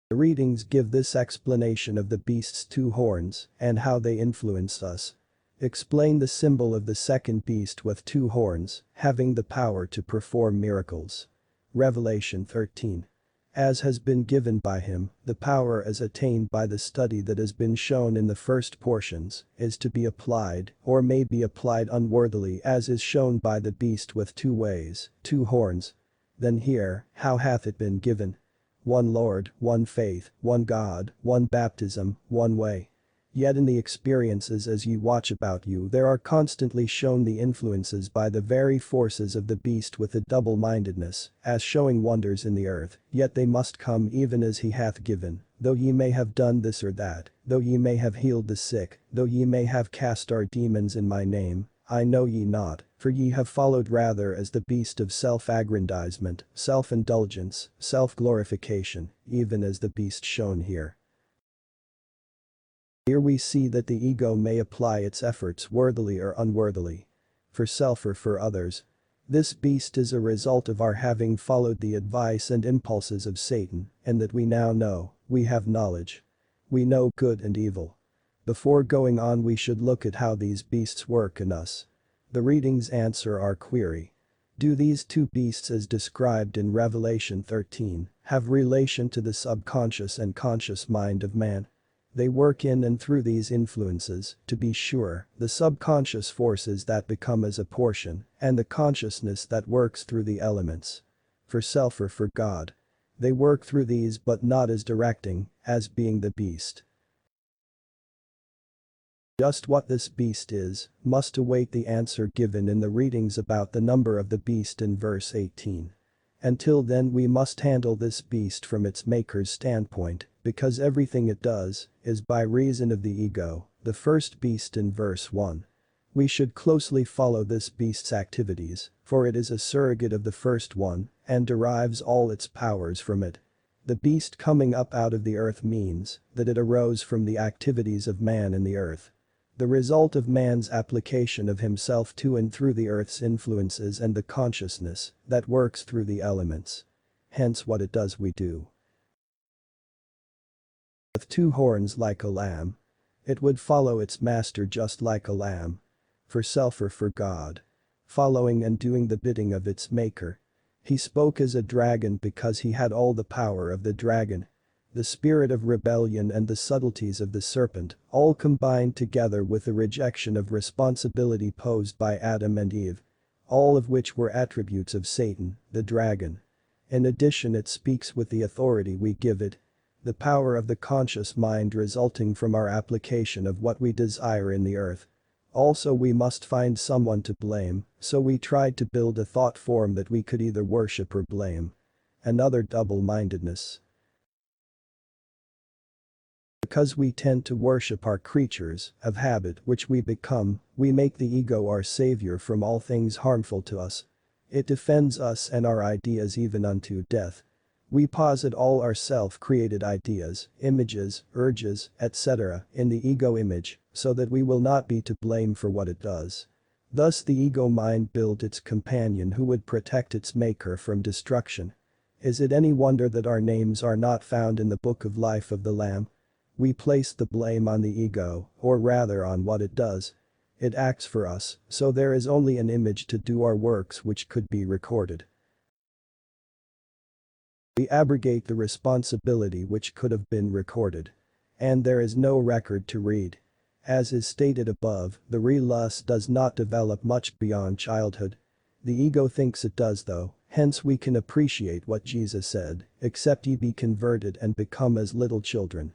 The readings give this explanation of the beast's two horns and how they influence us. Explain the symbol of the second beast with two horns, having the power to perform miracles. Revelation 13. As has been given by him, the power as attained by the study that has been shown in the first portions, is to be applied, or may be applied unworthily as is shown by the beast with two ways, two horns. Then here, how hath it been given? One Lord, one faith, one God, one baptism, one way. Yet in the experiences as ye watch about you there are constantly shown the influences by the very forces of the beast with a double-mindedness, as showing wonders in the earth, yet they must come even as he hath given, though ye may have done this or that, though ye may have healed the sick, though ye may have cast out demons in my name, I know ye not, for ye have followed rather as the beast of self-aggrandizement, self-indulgence, self-glorification, even as the beast shown here. Here we see that the ego may apply its efforts worthily or unworthily. For self or for others. This beast is a result of our having followed the advice and impulses of Satan, and that we now know, we have knowledge. We know good and evil. Before going on we should look at how these beasts work in us. The readings answer our query. Do these two beasts as described in Revelation 13 have relation to the subconscious and conscious mind of man? They work in and through these influences, to be sure, the subconscious forces that become as a portion, and the consciousness that works through the elements. For self or for God. They work through these but not as directing, as being the beast. Just what this beast is, must await the answer given in the readings about the number of the beast in verse 18. Until then we must handle this beast from its maker's standpoint, because everything it does, is by reason of the ego, the first beast in verse 1. We should closely follow this beast's activities, for it is a surrogate of the first one, and derives all its powers from it. The beast coming up out of the earth means, that it arose from the activities of man in the earth. The result of man's application of himself to and through the earth's influences and the consciousness, that works through the elements. Hence what it does we do. With two horns like a lamb. It would follow its master just like a lamb. For self or for God. Following and doing the bidding of its maker. He spoke as a dragon because he had all the power of the dragon. The spirit of rebellion and the subtleties of the serpent, all combined together with the rejection of responsibility posed by Adam and Eve. All of which were attributes of Satan, the dragon. In addition it speaks with the authority we give it. The power of the conscious mind resulting from our application of what we desire in the earth. Also we must find someone to blame, so we tried to build a thought form that we could either worship or blame. Another double-mindedness. Because we tend to worship our creatures, of habit which we become, we make the ego our savior from all things harmful to us. It defends us and our ideas even unto death. We posit all our self-created ideas, images, urges, etc. in the ego image, so that we will not be to blame for what it does. Thus the ego mind built its companion who would protect its maker from destruction. Is it any wonder that our names are not found in the book of life of the Lamb? We place the blame on the ego, or rather on what it does. It acts for us, so there is only an image to do our works which could be recorded. We abrogate the responsibility which could have been recorded. And there is no record to read. As is stated above, the real us does not develop much beyond childhood. The ego thinks it does though, hence we can appreciate what Jesus said, except ye be converted and become as little children.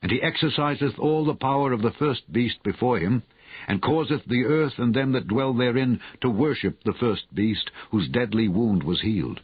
And he exerciseth all the power of the first beast before him, and causeth the earth and them that dwell therein to worship the first beast, whose deadly wound was healed.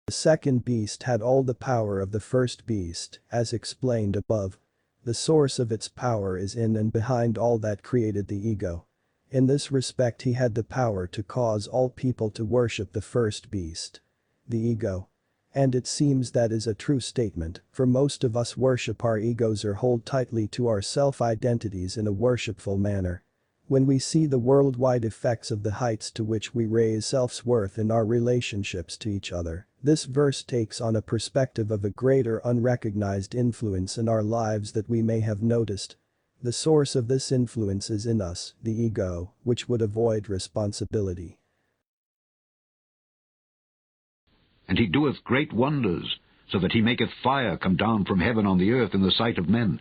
The second beast had all the power of the first beast, as explained above. The source of its power is in and behind all that created the ego. In this respect he had the power to cause all people to worship the first beast. The ego. And it seems that is a true statement, for most of us worship our egos or hold tightly to our self-identities in a worshipful manner. When we see the worldwide effects of the heights to which we raise self-worth in our relationships to each other, this verse takes on a perspective of a greater unrecognized influence in our lives that we may have noticed. The source of this influence is in us, the ego, which would avoid responsibility. And he doeth great wonders, so that he maketh fire come down from heaven on the earth in the sight of men.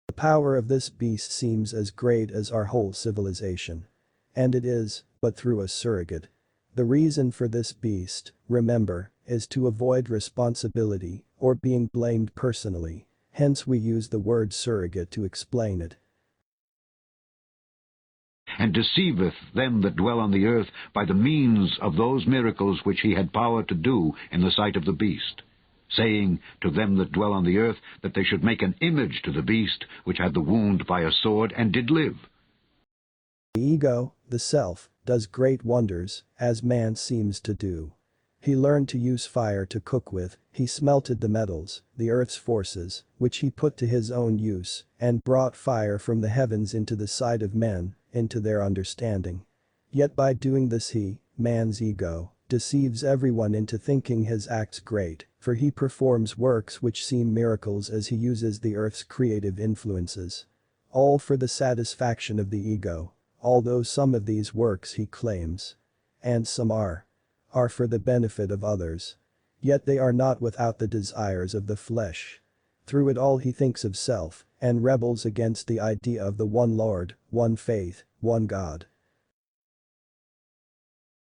The power of this beast seems as great as our whole civilization. And it is, but through a surrogate. The reason for this beast, remember, is to avoid responsibility, or being blamed personally, hence we use the word surrogate to explain it. And deceiveth them that dwell on the earth by the means of those miracles which he had power to do in the sight of the beast, saying to them that dwell on the earth that they should make an image to the beast which had the wound by a sword and did live. The ego, the self, does great wonders, as man seems to do. He learned to use fire to cook with, he smelted the metals, the earth's forces, which he put to his own use, and brought fire from the heavens into the sight of men, into their understanding. Yet by doing this he, man's ego, deceives everyone into thinking his acts great, for he performs works which seem miracles as he uses the earth's creative influences. All for the satisfaction of the ego, although some of these works he claims, and some are for the benefit of others. Yet they are not without the desires of the flesh. Through it all he thinks of self, and rebels against the idea of the one Lord, one faith, one God.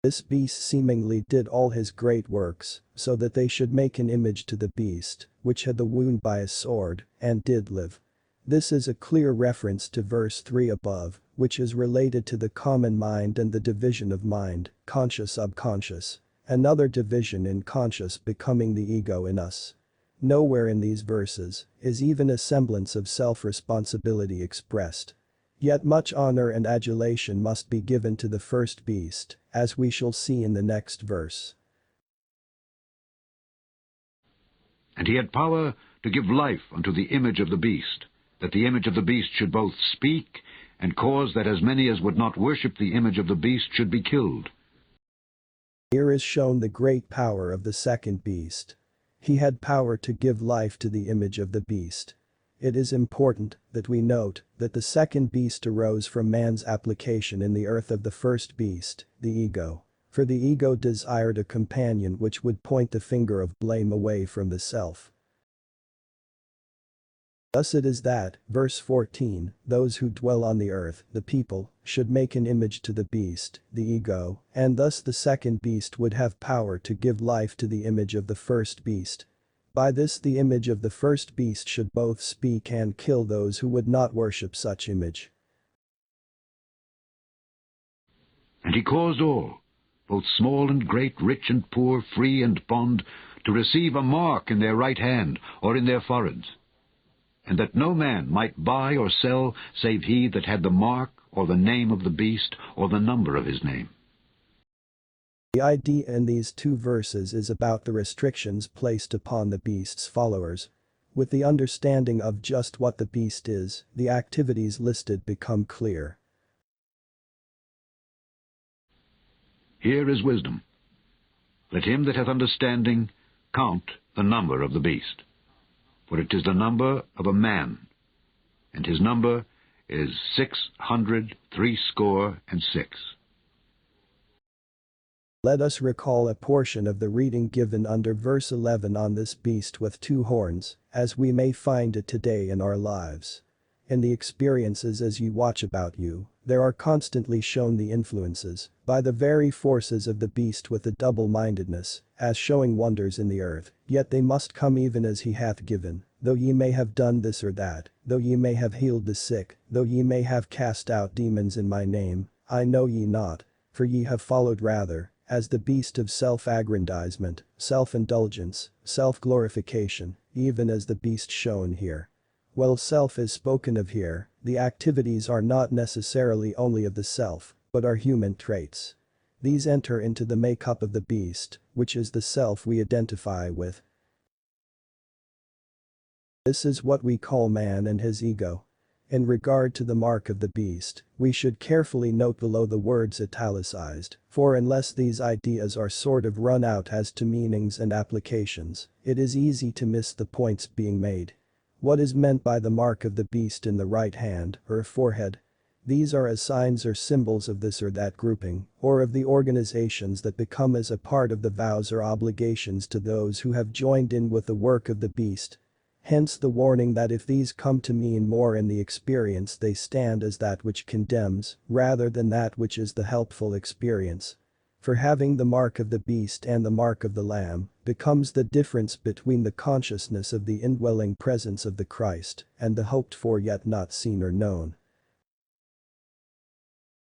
This beast seemingly did all his great works, so that they should make an image to the beast, which had the wound by a sword, and did live. This is a clear reference to verse 3 above, which is related to the common mind and the division of mind, conscious-subconscious. Another division in conscious becoming the ego in us. Nowhere in these verses is even a semblance of self-responsibility expressed. Yet much honor and adulation must be given to the first beast, as we shall see in the next verse. And he had power to give life unto the image of the beast, that the image of the beast should both speak, and cause that as many as would not worship the image of the beast should be killed. Here is shown the great power of the second beast. He had power to give life to the image of the beast. It is important that we note that the second beast arose from man's application in the earth of the first beast, the ego. For the ego desired a companion which would point the finger of blame away from the self. Thus it is that, verse 14, those who dwell on the earth, the people, should make an image to the beast, the ego, and thus the second beast would have power to give life to the image of the first beast. By this the image of the first beast should both speak and kill those who would not worship such image. And he caused all, both small and great, rich and poor, free and bond, to receive a mark in their right hand or in their foreheads, and that no man might buy or sell save he that had the mark or the name of the beast or the number of his name. The idea in these two verses is about the restrictions placed upon the beast's followers. With the understanding of just what the beast is, the activities listed become clear. Here is wisdom. Let him that hath understanding count the number of the beast. For it is the number of a man, and his number is 666. Let us recall a portion of the reading given under verse 11 on this beast with two horns, as we may find it today in our lives. In the experiences as you watch about you, there are constantly shown the influences, by the very forces of the beast with the double-mindedness, as showing wonders in the earth, yet they must come even as he hath given, though ye may have done this or that, though ye may have healed the sick, though ye may have cast out demons in my name, I know ye not, for ye have followed rather, as the beast of self-aggrandizement, self-indulgence, self-glorification, even as the beast shown here. While self is spoken of here, the activities are not necessarily only of the self, but are human traits. These enter into the makeup of the beast, which is the self we identify with. This is what we call man and his ego. In regard to the mark of the beast, we should carefully note below the words italicized, for unless these ideas are sort of run out as to meanings and applications, it is easy to miss the points being made. What is meant by the mark of the beast in the right hand or forehead? These are as signs or symbols of this or that grouping, or of the organizations that become as a part of the vows or obligations to those who have joined in with the work of the beast. Hence the warning that if these come to mean more in the experience they stand as that which condemns, rather than that which is the helpful experience. For having the mark of the beast and the mark of the Lamb becomes the difference between the consciousness of the indwelling presence of the Christ and the hoped for yet not seen or known.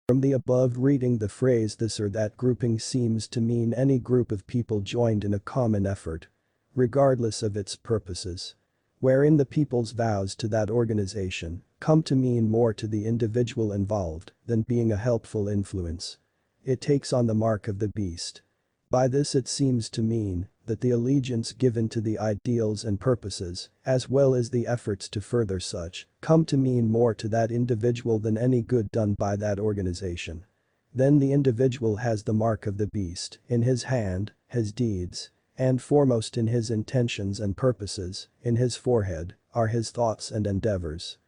From the above reading, the phrase this or that grouping seems to mean any group of people joined in a common effort, regardless of its purposes, wherein the people's vows to that organization come to mean more to the individual involved than being a helpful influence. It takes on the mark of the beast. By this it seems to mean that the allegiance given to the ideals and purposes, as well as the efforts to further such, come to mean more to that individual than any good done by that organization. Then the individual has the mark of the beast in his hand, his deeds, and foremost in his intentions and purposes, in his forehead, are his thoughts and endeavors.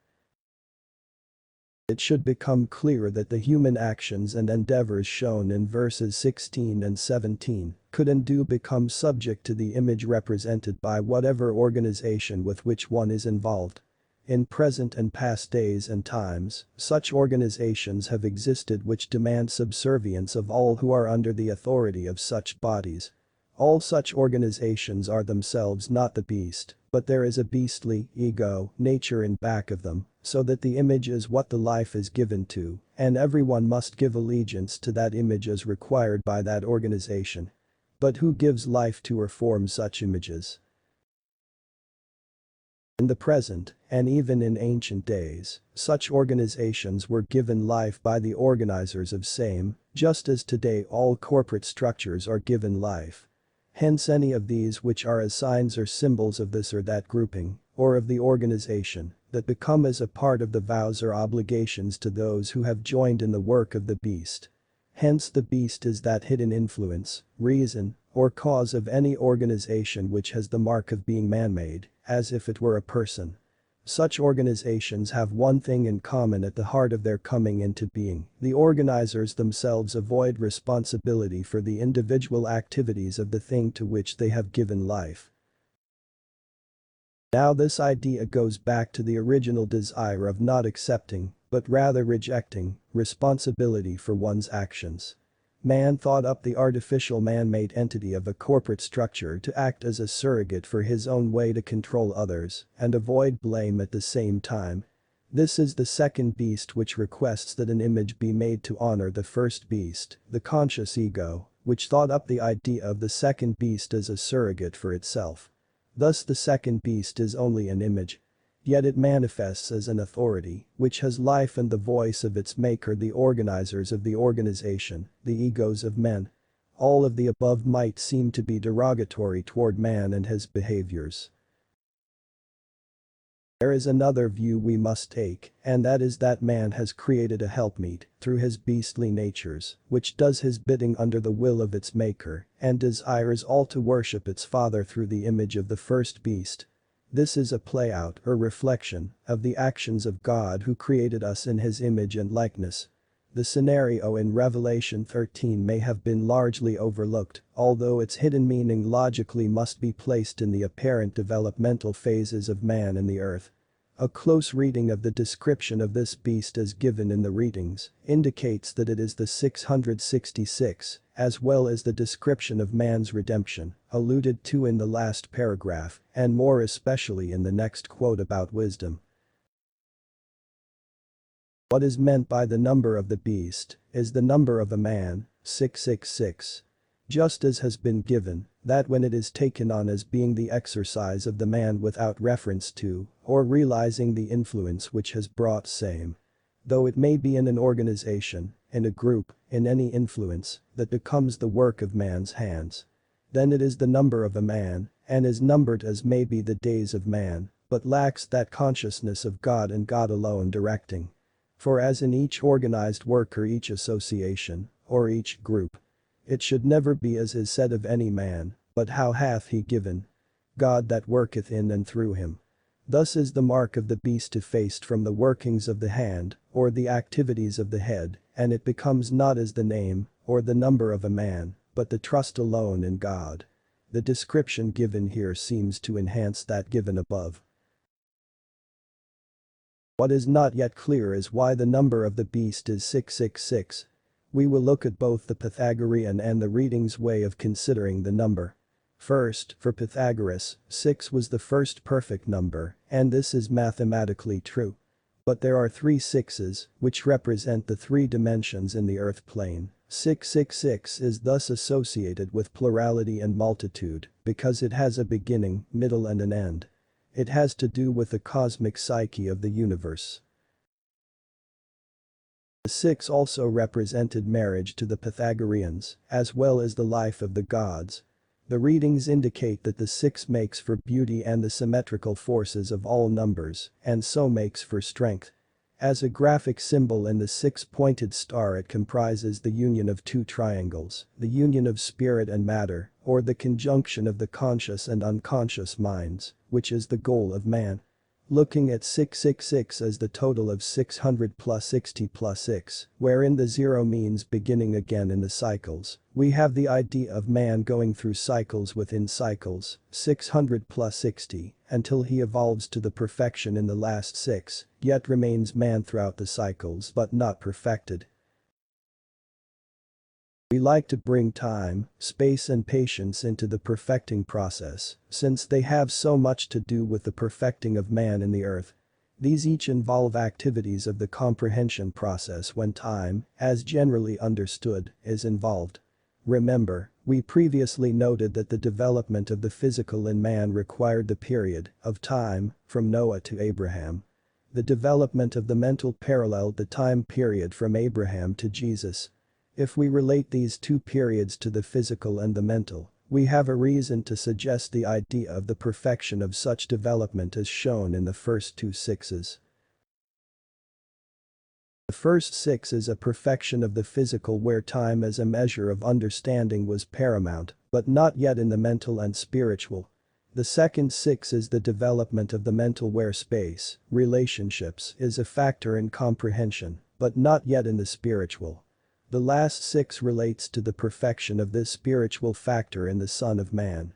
It should become clear that the human actions and endeavors shown in verses 16 and 17 could and do become subject to the image represented by whatever organization with which one is involved. In present and past days and times, such organizations have existed which demand subservience of all who are under the authority of such bodies. All such organizations are themselves not the beast, but there is a beastly, ego, nature in back of them, so that the image is what the life is given to, and everyone must give allegiance to that image as required by that organization. But who gives life to or forms such images? In the present, and even in ancient days, such organizations were given life by the organizers of same, just as today all corporate structures are given life. Hence any of these which are as signs or symbols of this or that grouping, or of the organization, that become as a part of the vows or obligations to those who have joined in the work of the beast. Hence the beast is that hidden influence, reason, or cause of any organization which has the mark of being man-made, as if it were a person. Such organizations have one thing in common at the heart of their coming into being: the organizers themselves avoid responsibility for the individual activities of the thing to which they have given life. Now this idea goes back to the original desire of not accepting, but rather rejecting, responsibility for one's actions. Man thought up the artificial man-made entity of a corporate structure to act as a surrogate for his own way to control others and avoid blame at the same time. This is the second beast which requests that an image be made to honor the first beast, the conscious ego, which thought up the idea of the second beast as a surrogate for itself. Thus the second beast is only an image. Yet it manifests as an authority, which has life and the voice of its maker, the organizers of the organization, the egos of men. All of the above might seem to be derogatory toward man and his behaviors. There is another view we must take, and that is that man has created a helpmeet, through his beastly natures, which does his bidding under the will of its maker, and desires all to worship its father through the image of the first beast. This is a play-out or reflection of the actions of God who created us in his image and likeness. The scenario in Revelation 13 may have been largely overlooked, although its hidden meaning logically must be placed in the apparent developmental phases of man and the earth. A close reading of the description of this beast as given in the readings indicates that it is the 666, as well as the description of man's redemption, alluded to in the last paragraph, and more especially in the next quote about wisdom. What is meant by the number of the beast is the number of a man, 666. Just as has been given, that when it is taken on as being the exercise of the man without reference to, or realizing the influence which has brought same. Though it may be in an organization, in a group, in any influence, that becomes the work of man's hands. Then it is the number of a man, and is numbered as may be the days of man, but lacks that consciousness of God and God alone directing. For as in each organized work or each association, or each group, it should never be as is said of any man, but how hath he given God that worketh in and through him. Thus is the mark of the beast effaced from the workings of the hand, or the activities of the head, and it becomes not as the name, or the number of a man, but the trust alone in God. The description given here seems to enhance that given above. What is not yet clear is why the number of the beast is 666. We will look at both the Pythagorean and the reading's way of considering the number. First, for Pythagoras, 6 was the first perfect number, and this is mathematically true. But there are 3 sixes, which represent the 3 dimensions in the earth plane. 666 is thus associated with plurality and multitude, because it has a beginning, middle and an end. It has to do with the cosmic psyche of the universe. The 6 also represented marriage to the Pythagoreans, as well as the life of the gods. The readings indicate that the 6 makes for beauty and the symmetrical forces of all numbers, and so makes for strength. As a graphic symbol in the 6-pointed star it comprises the union of 2 triangles, the union of spirit and matter, or the conjunction of the conscious and unconscious minds, which is the goal of man. Looking at 666 as the total of 600 plus 60 plus 6, wherein the 0 means beginning again in the cycles, we have the idea of man going through cycles within cycles, 600 plus 60, until he evolves to the perfection in the last 6, yet remains man throughout the cycles but not perfected. We like to bring time, space and patience into the perfecting process, since they have so much to do with the perfecting of man in the earth. These each involve activities of the comprehension process when time, as generally understood, is involved. Remember, we previously noted that the development of the physical in man required the period of time from Noah to Abraham. The development of the mental paralleled the time period from Abraham to Jesus. If we relate these 2 periods to the physical and the mental, we have a reason to suggest the idea of the perfection of such development as shown in the first 2 sixes. The first 6 is a perfection of the physical where time as a measure of understanding was paramount, but not yet in the mental and spiritual. The second 6 is the development of the mental where space, relationships, is a factor in comprehension, but not yet in the spiritual. The last 6 relates to the perfection of this spiritual factor in the Son of Man.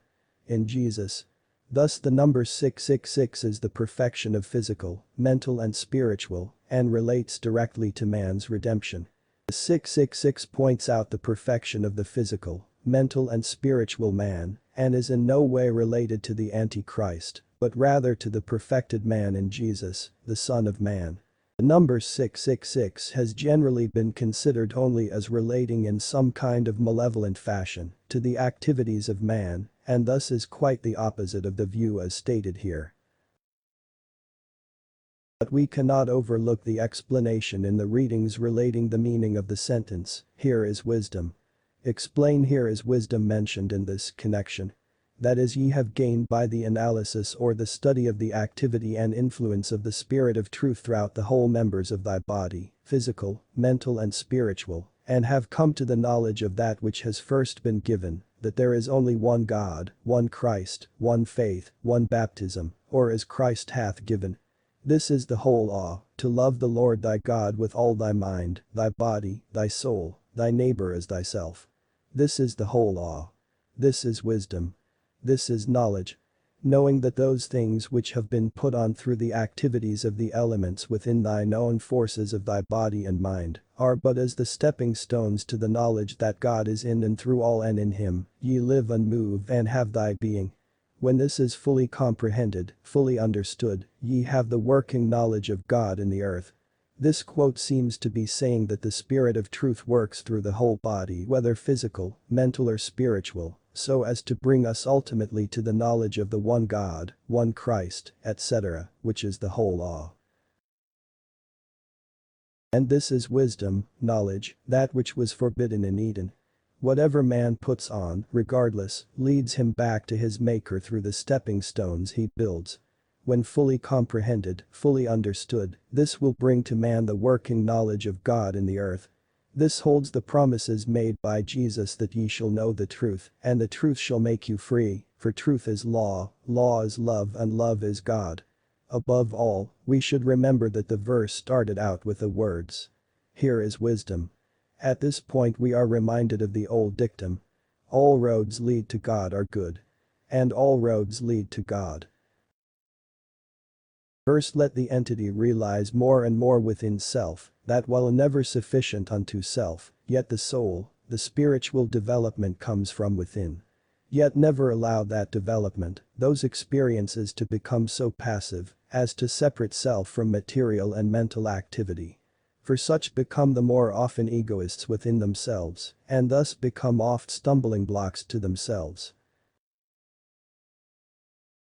In Jesus. Thus the number 666 is the perfection of physical, mental and spiritual, and relates directly to man's redemption. The 666 points out the perfection of the physical, mental and spiritual man, and is in no way related to the Antichrist, but rather to the perfected man in Jesus, the Son of Man. The number 666 has generally been considered only as relating in some kind of malevolent fashion to the activities of man, and thus is quite the opposite of the view as stated here. But we cannot overlook the explanation in the readings relating the meaning of the sentence, "Here is wisdom." Explain here is wisdom mentioned in this connection. That is ye have gained by the analysis or the study of the activity and influence of the Spirit of truth throughout the whole members of thy body, physical, mental and spiritual, and have come to the knowledge of that which has first been given, that there is only one God, one Christ, one faith, one baptism, or as Christ hath given. This is the whole law, to love the Lord thy God with all thy mind, thy body, thy soul, thy neighbor as thyself. This is the whole law. This is wisdom. This is knowledge. Knowing that those things which have been put on through the activities of the elements within thine own forces of thy body and mind, are but as the stepping stones to the knowledge that God is in and through all and in him, ye live and move and have thy being. When this is fully comprehended, fully understood, ye have the working knowledge of God in the earth. This quote seems to be saying that the Spirit of truth works through the whole body whether physical, mental or spiritual, so as to bring us ultimately to the knowledge of the one God, one Christ, etc., which is the whole law. And this is wisdom, knowledge, that which was forbidden in Eden. Whatever man puts on, regardless, leads him back to his Maker through the stepping stones he builds. When fully comprehended, fully understood, this will bring to man the working knowledge of God in the earth. This holds the promises made by Jesus that ye shall know the truth, and the truth shall make you free, for truth is law is love, and love is God. Above all, we should remember that the verse started out with the words, "Here is wisdom." At this point we are reminded of the old dictum, "All roads lead to God are good." And all roads lead to God. First, let the entity realize more and more within self that while never sufficient unto self, yet the soul, the spiritual development comes from within. Yet never allow that development, those experiences, to become so passive as to separate self from material and mental activity. For such become the more often egoists within themselves, and thus become oft stumbling blocks to themselves.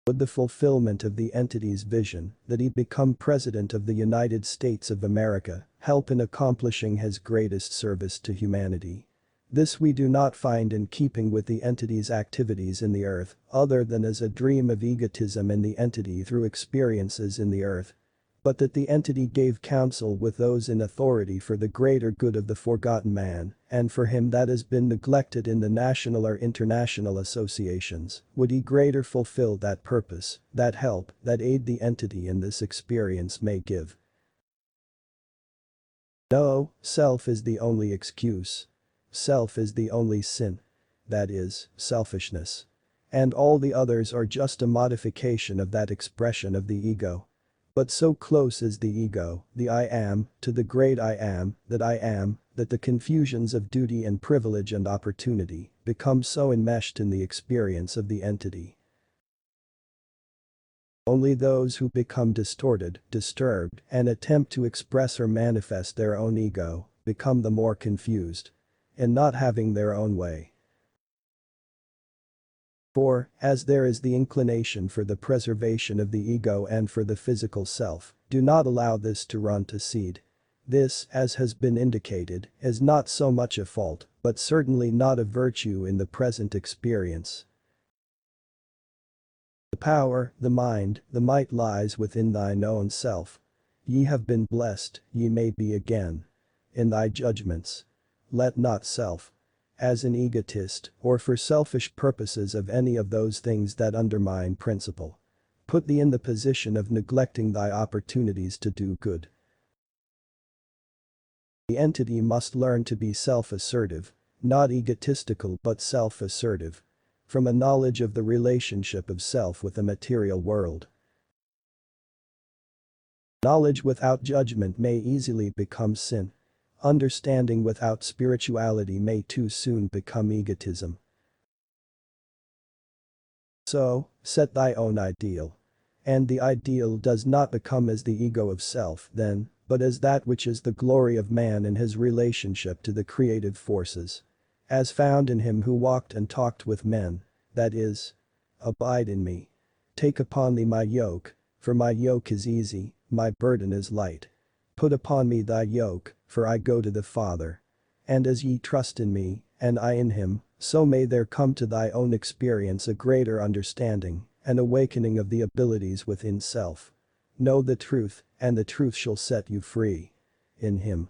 Would the fulfillment of the entity's vision, that he become President of the United States of America, help in accomplishing his greatest service to humanity? This we do not find in keeping with the entity's activities in the earth, other than as a dream of egotism in the entity through experiences in the earth. But that the entity gave counsel with those in authority for the greater good of the forgotten man, and for him that has been neglected in the national or international associations, would he greater fulfill that purpose, that help, that aid the entity in this experience may give. No, self is the only excuse. Self is the only sin. That is, selfishness. And all the others are just a modification of that expression of the ego. But so close is the ego, the I am, to the great I am, that the confusions of duty and privilege and opportunity become so enmeshed in the experience of the entity. Only those who become distorted, disturbed, and attempt to express or manifest their own ego become the more confused. In not having their own way. For, as there is the inclination for the preservation of the ego and for the physical self, do not allow this to run to seed. This, as has been indicated, is not so much a fault, but certainly not a virtue in the present experience. The power, the mind, the might lies within thine own self. Ye have been blessed, ye may be again. In thy judgments. Let not self. As an egotist, or for selfish purposes of any of those things that undermine principle. Put thee in the position of neglecting thy opportunities to do good. The entity must learn to be self-assertive, not egotistical but self-assertive. From a knowledge of the relationship of self with the material world. Knowledge without judgment may easily become sin. Understanding without spirituality may too soon become egotism. So, set thy own ideal. And the ideal does not become as the ego of self then, but as that which is the glory of man in his relationship to the creative forces. As found in him who walked and talked with men, that is, abide in me. Take upon thee my yoke, for my yoke is easy, my burden is light. Put upon me thy yoke, for I go to the Father. And as ye trust in me, and I in him, so may there come to thy own experience a greater understanding, an awakening of the abilities within self. Know the truth, and the truth shall set you free. In him.